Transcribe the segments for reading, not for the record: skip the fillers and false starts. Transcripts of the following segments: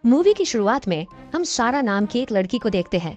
Movie की शुरुआत में हम सारा नाम की एक लड़की को देखते हैं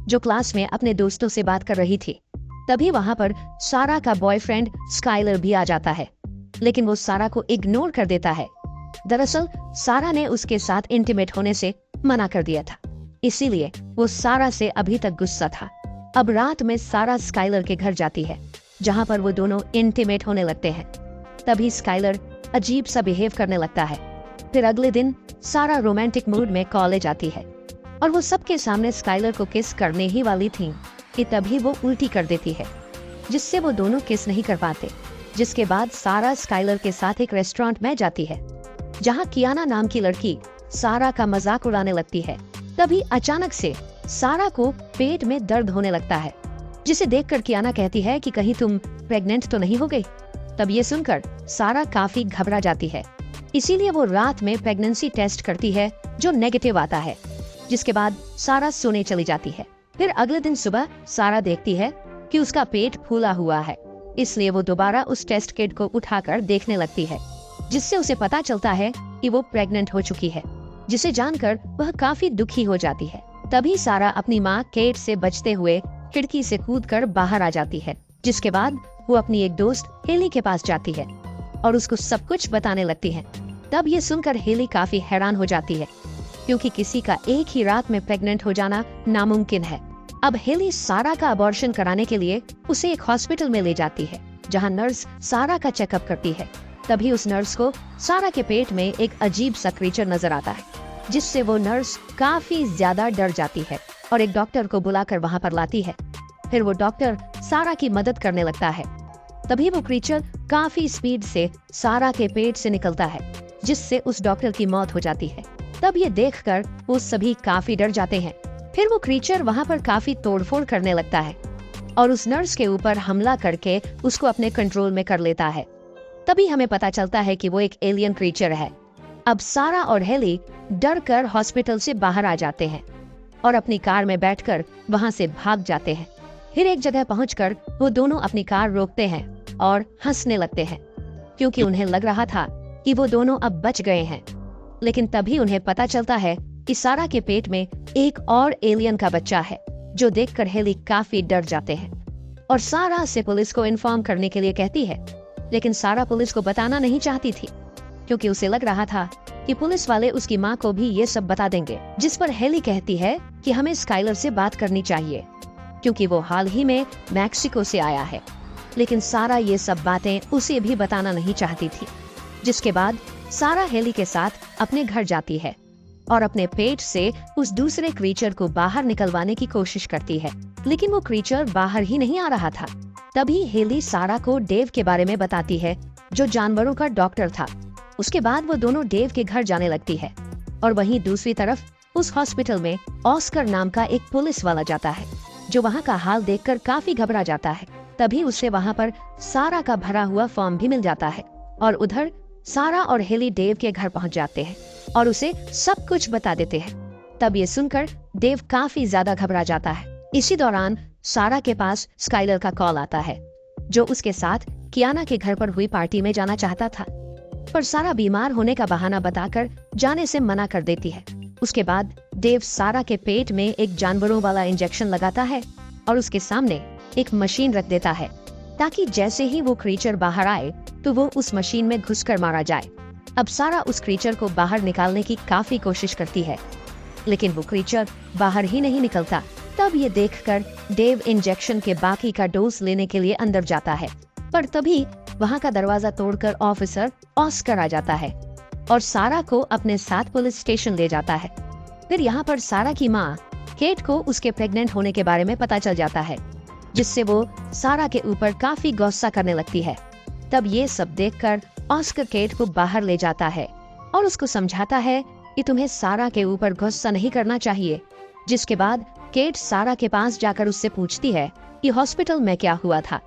जो क्लास में अपने दोस्तों से बात कर रही थी। तभी वहाँ पर सारा का बॉयफ्रेंड स्काइलर भी आ जाता है, लेकिन वो सारा को इग्नोर कर देता है। दरअसल सारा ने उसके साथ इंटीमेट होने से मना कर दिया था, इसीलिए वो सारा से अभी तक गुस्सा था। अब रात में सारा स्काइलर के घर जाती है, जहाँ पर वो दोनों इंटीमेट होने लगते हैं। तभी स्काइलर अजीब सा बिहेव करने लगता है। फिर अगले दिन सारा रोमांटिक मूड में कॉलेज आती है और वो सबके सामने स्काइलर को किस करने ही वाली थी कि तभी वो उल्टी कर देती है, जिससे वो दोनों किस नहीं कर पाते। जिसके बाद सारा स्काइलर के साथ एक रेस्टोरेंट में जाती है, जहाँ कियाना नाम की लड़की सारा का मजाक उड़ाने लगती है। तभी अचानक से सारा को पेट में दर्द होने लगता है, जिसे देखकर कियाना कहती है कि कहीं तुम प्रेग्नेंट तो नहीं हो गई। तब ये सुनकर सारा काफी घबरा जाती है, इसीलिए वो रात में प्रेगनेंसी टेस्ट करती है जो नेगेटिव आता है। जिसके बाद सारा सोने चली जाती है। फिर अगले दिन सुबह सारा देखती है कि उसका पेट फूला हुआ है, इसलिए वो दोबारा उस टेस्ट किट को उठाकर देखने लगती है, जिससे उसे पता चलता है कि वो प्रेग्नेंट हो चुकी है, जिसे जानकर वह काफी दुखी हो जाती है। तभी सारा अपनी माँ केट से बचते हुए खिड़की से कूदकर बाहर आ जाती है। जिसके बाद वो अपनी एक दोस्त हेली के पास जाती है और उसको सब कुछ बताने लगती है। तब ये सुनकर हेली काफी हैरान हो जाती है, क्योंकि किसी का एक ही रात में प्रेग्नेंट हो जाना नामुमकिन है। अब हेली सारा का अबॉर्शन कराने के लिए उसे एक हॉस्पिटल में ले जाती है, जहां नर्स सारा का चेकअप करती है। तभी उस नर्स को सारा के पेट में एक अजीब सा क्रीचर नजर आता है, जिससे वो नर्स काफी ज्यादा डर जाती है और एक डॉक्टर को बुलाकर वहां पर लाती है। फिर वो डॉक्टर सारा की मदद करने लगता है। तभी वो क्रीचर काफी स्पीड से सारा के पेट से निकलता है, जिससे उस डॉक्टर की मौत हो जाती है। तब ये देखकर वो सभी काफी डर जाते हैं। फिर वो क्रीचर वहाँ पर काफी तोड़फोड़ करने लगता है और उस नर्स के ऊपर हमला करके उसको अपने कंट्रोल में कर लेता है। तभी हमें पता चलता है कि वो एक एलियन क्रीचर है। अब सारा और हेली डर कर हॉस्पिटल से बाहर आ जाते हैं और अपनी कार में बैठकर वहाँ से भाग जाते हैं। फिर एक जगह पहुंचकर वो दोनों अपनी कार रोकते हैं और हंसने लगते हैं, क्योंकि उन्हें लग रहा था कि वो दोनों अब बच गए हैं। लेकिन तभी उन्हें पता चलता है कि सारा के पेट में एक और एलियन का बच्चा है, जो देखकर हेली काफी डर जाते हैं और सारा से पुलिस को इन्फॉर्म करने के लिए कहती है। लेकिन सारा पुलिस को बताना नहीं चाहती थी, क्योंकि उसे लग रहा था कि पुलिस वाले उसकी माँ को भी ये सब बता देंगे। जिस पर हेली कहती है कि हमें स्काइलर से बात करनी चाहिए, क्योंकि वो हाल ही में मैक्सिको से आया है। लेकिन सारा ये सब बातें उसे भी बताना नहीं चाहती थी। जिसके बाद सारा हेली के साथ अपने घर जाती है और अपने पेट से उस दूसरे क्रीचर को बाहर निकलवाने की कोशिश करती है, लेकिन वो क्रीचर बाहर ही नहीं आ रहा था। तभी हेली सारा को डेव के बारे में बताती है, जो जानवरों का डॉक्टर था। उसके बाद वो दोनों डेव के घर जाने लगती है और वहीं दूसरी तरफ उस हॉस्पिटल में ऑस्कर नाम का एक पुलिस वाला जाता है, जो वहाँ का हाल देखकर काफी घबरा जाता है। तभी उसे वहाँ पर सारा का भरा हुआ फॉर्म भी मिल जाता है और उधर सारा और हेली डेव के घर पहुँच जाते हैं और उसे सब कुछ बता देते हैं। तब ये सुनकर डेव काफी ज्यादा घबरा जाता है। इसी दौरान सारा के पास स्काइलर का कॉल आता है, जो उसके साथ कियाना के घर पर हुई पार्टी में जाना चाहता था, पर सारा बीमार होने का बहाना बताकर जाने से मना कर देती है। उसके बाद डेव सारा के पेट में एक जानवरों वाला इंजेक्शन लगाता है और उसके सामने एक मशीन रख देता है, ताकि जैसे ही वो क्रीचर बाहर आए तो वो उस मशीन में घुसकर मारा जाए। अब सारा उस क्रीचर को बाहर निकालने की काफी कोशिश करती है, लेकिन वो क्रीचर बाहर ही नहीं निकलता। तब ये देखकर डेव इंजेक्शन के बाकी का डोज लेने के लिए अंदर जाता है, पर तभी वहाँ का दरवाजा तोड़कर ऑफिसर ऑस्कर आ जाता है और सारा को अपने साथ पुलिस स्टेशन ले जाता है। फिर यहाँ पर सारा की माँ केट को उसके प्रेग्नेंट होने के बारे में पता चल जाता है, जिससे वो सारा के ऊपर काफी गुस्सा करने लगती है। तब ये सब देखकर ऑस्कर केट को बाहर ले जाता है और उसको समझाता है कि तुम्हें सारा के ऊपर गुस्सा नहीं करना चाहिए। जिसके बाद केट सारा के पास जाकर उससे पूछती है कि हॉस्पिटल में क्या हुआ था,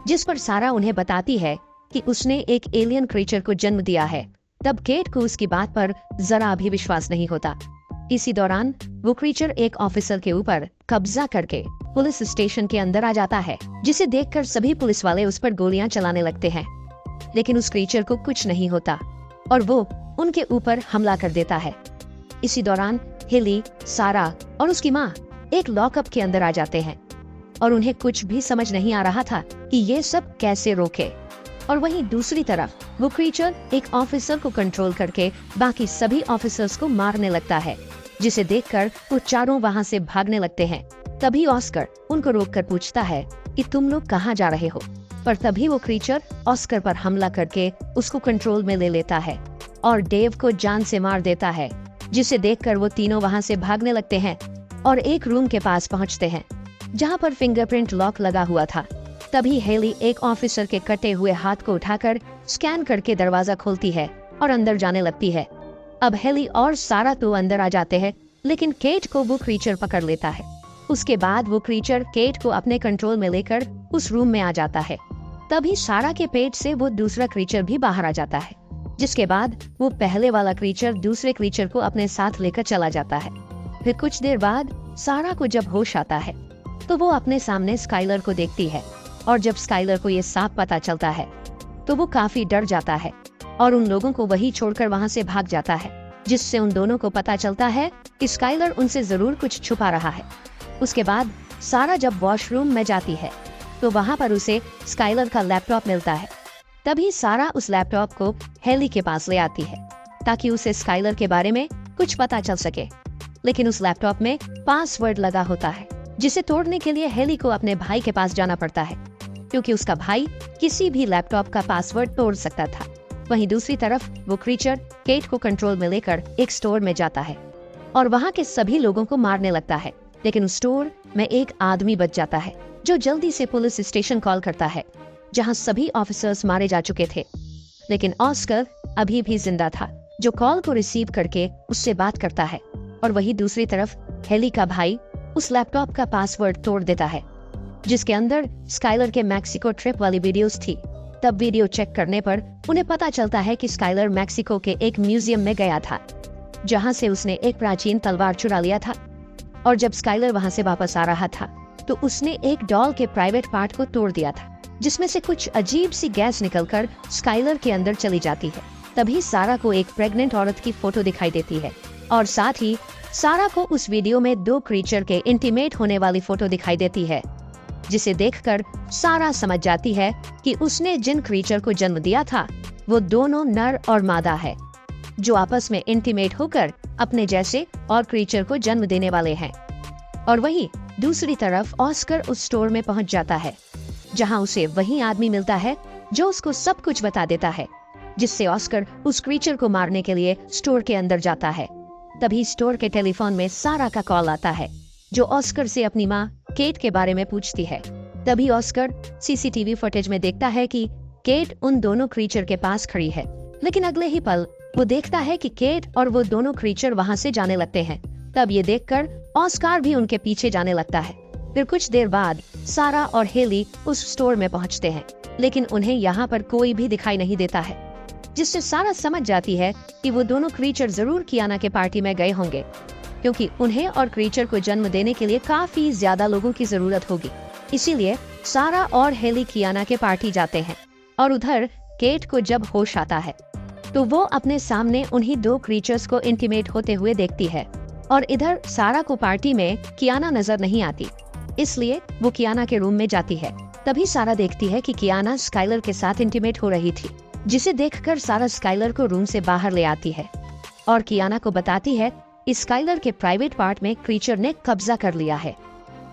जिस पर सारा उन्हें बताती है कि उसने एक एलियन क्रीचर को जन्म दिया है। तब केट को उसकी बात पर जरा भी विश्वास नहीं होता। इसी दौरान वो क्रीचर एक ऑफिसर के ऊपर कब्जा करके पुलिस स्टेशन के अंदर आ जाता है, जिसे देखकर सभी पुलिस वाले उस पर गोलियां चलाने लगते हैं। लेकिन उस क्रीचर को कुछ नहीं होता और वो उनके ऊपर हमला कर देता है। इसी दौरान हेली, सारा और उसकी माँ एक लॉकअप के अंदर आ जाते हैं और उन्हें कुछ भी समझ नहीं आ रहा था कि ये सब कैसे रोके। और वहीं दूसरी तरफ वो क्रीचर एक ऑफिसर को कंट्रोल करके बाकी सभी ऑफिसर्स को मारने लगता है, जिसे देखकर वो चारों वहाँ से भागने लगते हैं। तभी ऑस्कर उनको रोककर पूछता है कि तुम लोग कहाँ जा रहे हो, पर तभी वो क्रीचर ऑस्कर पर हमला करके उसको कंट्रोल में ले लेता है और डेव को जान से मार देता है, जिसे देखकर वो तीनों वहाँ से भागने लगते हैं और एक रूम के पास पहुँचते हैं जहाँ पर फिंगरप्रिंट लॉक लगा हुआ था। तभी हेली एक ऑफिसर के कटे हुए हाथ को उठाकर स्कैन करके दरवाजा खोलती है और अंदर जाने लगती है। अब हेली और सारा तो अंदर आ जाते हैं, लेकिन केट को वो क्रीचर पकड़ लेता है। उसके बाद वो क्रीचर केट को अपने कंट्रोल में लेकर उस रूम में आ जाता है। तभी सारा के पेट से वो दूसरा क्रीचर भी बाहर आ जाता है, जिसके बाद वो पहले वाला क्रीचर दूसरे क्रीचर को अपने साथ लेकर चला जाता है। फिर कुछ देर बाद सारा को जब होश आता है तो वो अपने सामने स्काइलर को देखती है, और जब स्काइलर को ये साफ पता चलता है तो वो काफी डर जाता है और उन लोगों को वही छोड़कर वहाँ से भाग जाता है, जिससे उन दोनों को पता चलता है कि स्काइलर उनसे जरूर कुछ छुपा रहा है। उसके बाद सारा जब वॉशरूम में जाती है तो वहाँ पर उसे स्काइलर का लैपटॉप मिलता है। तभी सारा उस लैपटॉप को हेली के पास ले आती है ताकि उसे स्काइलर के बारे में कुछ पता चल सके, लेकिन उस लैपटॉप में पासवर्ड लगा होता है, जिसे तोड़ने के लिए हेली को अपने भाई के पास जाना पड़ता है, क्योंकि उसका भाई किसी भी लैपटॉप का पासवर्ड तोड़ सकता था। वहीं दूसरी तरफ वो क्रीचर केट को कंट्रोल में लेकर एक स्टोर में जाता है और वहाँ के सभी लोगों को मारने लगता है, लेकिन उस स्टोर में एक आदमी बच जाता है जो जल्दी से पुलिस स्टेशन कॉल करता है, जहाँ सभी ऑफिसर्स मारे जा चुके थे। लेकिन ऑस्कर अभी भी जिंदा था, जो कॉल को रिसीव करके उससे बात करता है। और वही दूसरी तरफ हेली का भाई उस लैपटॉप का पासवर्ड तोड़ देता है, जिसके अंदर स्काइलर के मैक्सिको ट्रिप वाली वीडियोस थी। तब वीडियो चेक करने पर उन्हें पता चलता है कि स्काइलर मैक्सिको के एक म्यूजियम में गया था, जहां से उसने एक प्राचीन तलवार चुरा लिया था। और जब स्काइलर वहां से वापस आ रहा था तो उसने एक डॉल के प्राइवेट पार्ट को तोड़ दिया था, जिसमें से कुछ अजीब सी गैस निकलकर स्काइलर के अंदर चली जाती है। तभी सारा को एक प्रेग्नेंट औरत की फोटो दिखाई देती है और साथ ही सारा को उस वीडियो में दो क्रीचर के इंटीमेट होने वाली फोटो दिखाई देती है, जिसे देखकर सारा समझ जाती है कि उसने जिन क्रीचर को जन्म दिया था वो दोनों नर और मादा है, जो आपस में इंटीमेट होकर अपने जैसे और क्रीचर को जन्म देने वाले हैं। और वहीं दूसरी तरफ ऑस्कर उस स्टोर में पहुंच जाता है, जहां उसे वही आदमी मिलता है जो उसको सब कुछ बता देता है, जिससे ऑस्कर उस क्रीचर को मारने के लिए स्टोर के अंदर जाता है। तभी स्टोर के टेलीफोन में सारा का कॉल आता है, जो ऑस्कर से अपनी माँ केट के बारे में पूछती है। तभी ऑस्कर सीसीटीवी फुटेज में देखता है कि केट उन दोनों क्रीचर के पास खड़ी है, लेकिन अगले ही पल वो देखता है कि केट और वो दोनों क्रीचर वहाँ से जाने लगते हैं। तब ये देखकर ऑस्कार भी उनके पीछे जाने लगता है। फिर कुछ देर बाद सारा और हेली उस स्टोर में पहुँचते हैं, लेकिन उन्हें यहाँ पर कोई भी दिखाई नहीं देता है, जिससे सारा समझ जाती है कि वो दोनों क्रीचर जरूर कियाना के पार्टी में गए होंगे, क्योंकि उन्हें और क्रीचर को जन्म देने के लिए काफी ज्यादा लोगों की जरूरत होगी। इसीलिए सारा और हेली कियाना के पार्टी जाते हैं। और उधर केट को जब होश आता है तो वो अपने सामने उन्हीं दो क्रीचर्स को इंटीमेट होते हुए देखती है, और इधर सारा को पार्टी में कियाना नजर नहीं आती, इसलिए वो कियाना के रूम में जाती है। तभी सारा देखती है कि कियाना स्काइलर के साथ इंटीमेट हो रही थी, जिसे देखकर सारा स्काइलर को रूम से बाहर ले आती है और कियाना को बताती है कि स्काइलर के प्राइवेट पार्ट में क्रीचर ने कब्जा कर लिया है,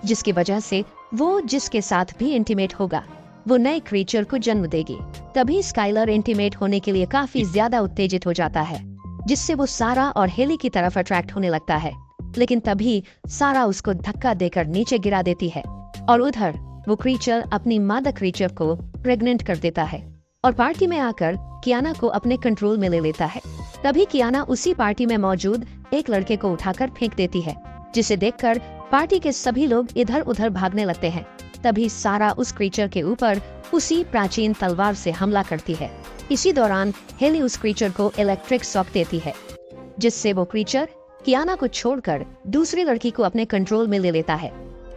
जिसकी वजह से वो जिसके साथ भी इंटीमेट होगा वो नए क्रीचर को जन्म देगी। तभी स्काइलर इंटीमेट होने के लिए काफी ज्यादा उत्तेजित हो जाता है, जिससे वो सारा और हेली की तरफ अट्रैक्ट होने लगता है। लेकिन तभी सारा उसको धक्का देकर नीचे गिरा देती है और उधर वो क्रीचर अपनी मादा क्रीचर को प्रेग्नेंट कर देता है और पार्टी में आकर कियाना को अपने कंट्रोल में ले लेता है। तभी कियाना उसी पार्टी में मौजूद एक लड़के को उठाकर फेंक देती है, जिसे देखकर पार्टी के सभी लोग इधर उधर भागने लगते हैं। तभी सारा उस क्रीचर के ऊपर उसी प्राचीन तलवार से हमला करती है। इसी दौरान हेली उस क्रीचर को इलेक्ट्रिक शॉक देती है, जिससे वो क्रीचर कियाना को छोड़कर दूसरी लड़की को अपने कंट्रोल में ले लेता है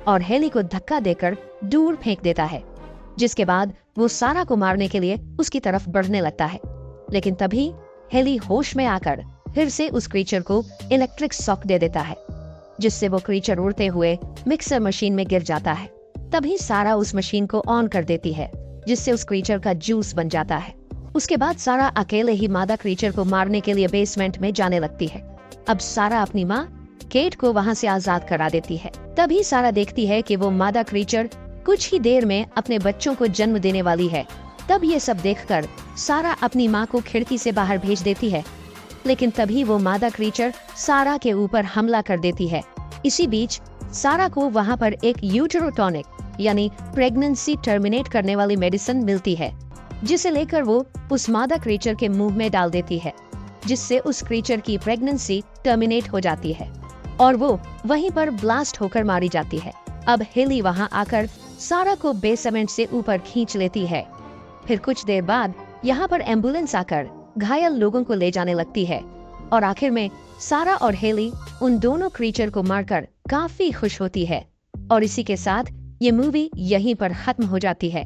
और हेली को धक्का देकर दूर फेंक देता है, जिसके बाद वो सारा को मारने के लिए उसकी तरफ बढ़ने लगता है। लेकिन तभी हेली होश में आकर फिर से उस क्रीचर को इलेक्ट्रिक शॉक दे देता है, जिससे वो क्रीचर उड़ते हुए मिक्सर मशीन में गिर जाता है। तभी सारा उस मशीन को ऑन कर देती है, जिससे उस क्रीचर का जूस बन जाता है। उसके बाद सारा अकेले ही मादा क्रीचर को मारने के लिए बेसमेंट में जाने लगती है। अब सारा अपनी माँ केट को वहाँ से आजाद करा देती है। तभी सारा देखती है कि वो मादा क्रीचर कुछ ही देर में अपने बच्चों को जन्म देने वाली है। तब ये सब देखकर सारा अपनी माँ को खिड़की से बाहर भेज देती है, लेकिन तभी वो मादा क्रीचर सारा के ऊपर हमला कर देती है। इसी बीच सारा को वहाँ पर एक यूटेरोटॉनिक यानी प्रेगनेंसी टर्मिनेट करने वाली मेडिसिन मिलती है, जिसे लेकर वो उस मादा क्रीचर के मुंह में डाल देती है, जिससे उस क्रीचर की प्रेगनेंसी टर्मिनेट हो जाती है और वो वहीं पर ब्लास्ट होकर मारी जाती है। अब हेली वहां आकर सारा को बेसमेंट से ऊपर खींच लेती है। फिर कुछ देर बाद यहाँ पर एम्बुलेंस आकर घायल लोगों को ले जाने लगती है और आखिर में सारा और हेली उन दोनों क्रीचर को मारकर काफी खुश होती है। और इसी के साथ ये मूवी यहीं पर खत्म हो जाती है।